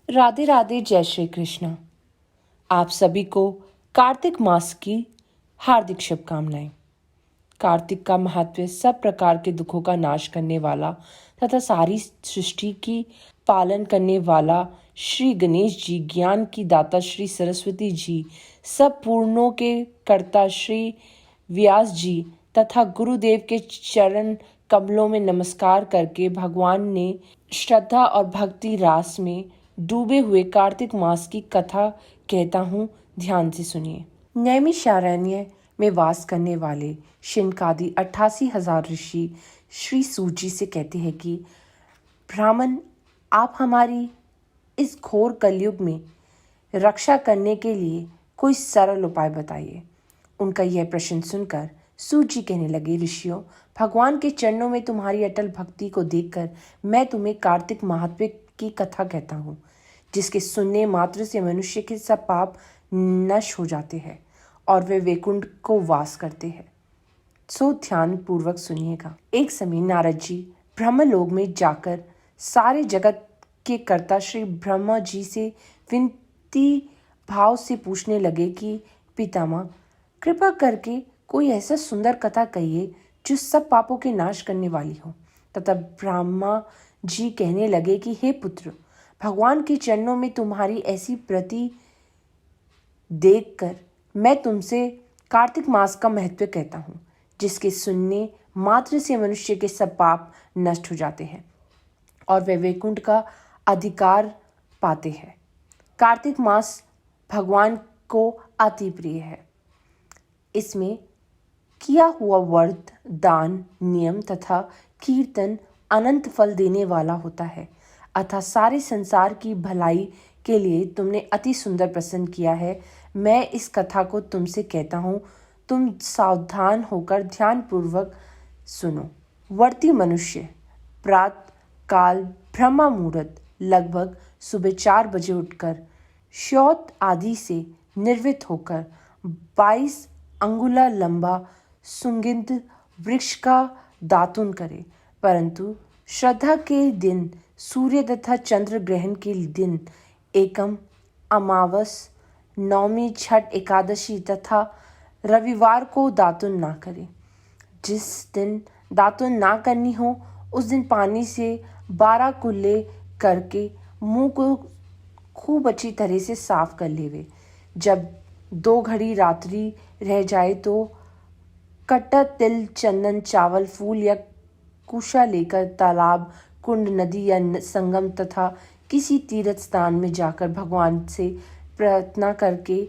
राधे राधे, जय श्री कृष्ण। आप सभी को कार्तिक मास की हार्दिक शुभकामनाएं। कार्तिक का महत्व सब प्रकार के दुखों का नाश करने वाला तथा सारी सृष्टि की पालन करने वाला श्री गणेश जी, ज्ञान की दाता श्री सरस्वती जी, सब पूर्णों के कर्ता श्री व्यास जी तथा गुरुदेव के चरण कमलों में नमस्कार करके भगवान ने श्रद्धा और भक्ति रास में डूबे हुए कार्तिक मास की कथा कहता हूँ, ध्यान से सुनिए। नैमिषारण्य में वास करने वाले शिनकादि 88,000 ऋषि श्री सूत से कहते हैं कि ब्राह्मण, आप हमारी इस घोर कलयुग में रक्षा करने के लिए कोई सरल उपाय बताइए। उनका यह प्रश्न सुनकर सूत जी कहने लगे, ऋषियों, भगवान के चरणों में तुम्हारी अटल भक्ति को देखकर मैं तुम्हें कार्तिक महात्म्य की कथा कहता हूँ, जिसके सुनने मात्र से मनुष्य के सब पाप नष्ट हो जाते हैं और वे वैकुंठ को वास करते हैं। सो ध्यान पूर्वक सुनिएगा। एक समय नारद जी ब्रह्मलोक में जाकर सारे जगत के कर्ता श्री ब्रह्मा जी से विनती भाव से पूछने लगे कि पितामह, कृपा करके कोई ऐसा सुंदर कथा कहिए जो सब पापों के नाश करने वाली हो। तथा ब्रह्मा जी कहने लगे कि हे पुत्र, भगवान के चरणों में तुम्हारी ऐसी प्रति देखकर मैं तुमसे कार्तिक मास का महत्व कहता हूँ, जिसके सुनने मात्र से मनुष्य के सब पाप नष्ट हो जाते हैं और वे वैकुंठ का अधिकार पाते हैं। कार्तिक मास भगवान को अति प्रिय है। इसमें किया हुआ व्रत, दान, नियम तथा कीर्तन अनंत फल देने वाला होता है। अतः सारे संसार की भलाई के लिए तुमने अति सुंदर प्रश्न किया है। मैं इस कथा को तुमसे कहता हूँ, तुम सावधान होकर ध्यान पूर्वक सुनो। वर्ती मनुष्य प्रातः काल ब्रह्म मुहूर्त लगभग सुबह 4 बजे उठकर शौच आदि से निर्वृत होकर 22 अंगुला लंबा सुगंध वृक्ष का दातुन करे, परंतु श्रद्धा के दिन, सूर्य तथा चंद्र ग्रहण के दिन, एकम, अमावस, नवमी, छठ, एकादशी तथा रविवार को दातुन ना करे। जिस दिन दातुन ना करनी हो उस दिन पानी से 12 कुल्ले करके मुंह को खूब अच्छी तरह से साफ कर लेवे। जब 2 घड़ी रात्रि रह जाए तो कट्टा, तिल, चंदन, चावल, फूल या कुशा लेकर तालाब, कुंड, नदी या संगम तथा किसी तीर्थ स्थान में जाकर भगवान से प्रार्थना करके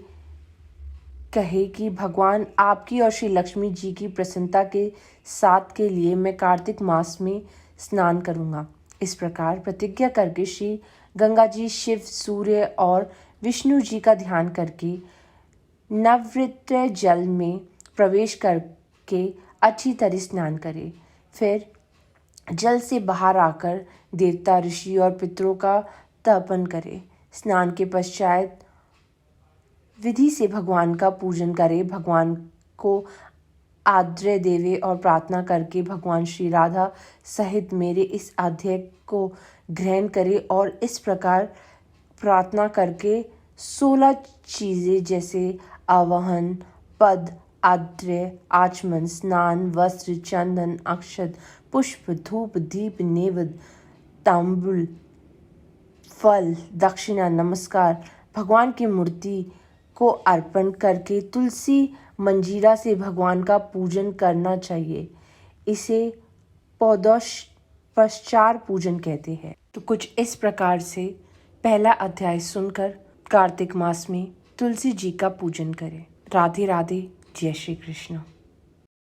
कहे कि भगवान, आपकी और श्री लक्ष्मी जी की प्रसन्नता के साथ के लिए मैं कार्तिक मास में स्नान करूंगा। इस प्रकार प्रतिज्ञा करके श्री गंगा जी, शिव, सूर्य और विष्णु जी का ध्यान करके नवृत्य जल में प्रवेश करके अच्छी तरह स्नान करे। फिर जल से बाहर आकर देवता, ऋषि और पितरों का तर्पण करे। स्नान के पश्चात विधि से भगवान का पूजन करे। भगवान को आद्य देवे और प्रार्थना करके भगवान श्री राधा सहित मेरे इस अध्याय को ग्रहण करे और इस प्रकार प्रार्थना करके 16 चीजें जैसे आवाहन, पद, आद्य, आचमन, स्नान, वस्त्र, चंदन, अक्षत, पुष्प, धूप, दीप, नैवेद्य, तांबूल, फल, दक्षिणा, नमस्कार भगवान की मूर्ति को अर्पण करके तुलसी मंजीरा से भगवान का पूजन करना चाहिए। इसे पश्चार पूजन कहते हैं। तो कुछ इस प्रकार से पहला अध्याय सुनकर कार्तिक मास में तुलसी जी का पूजन करें। राधे राधे, जय श्री कृष्ण।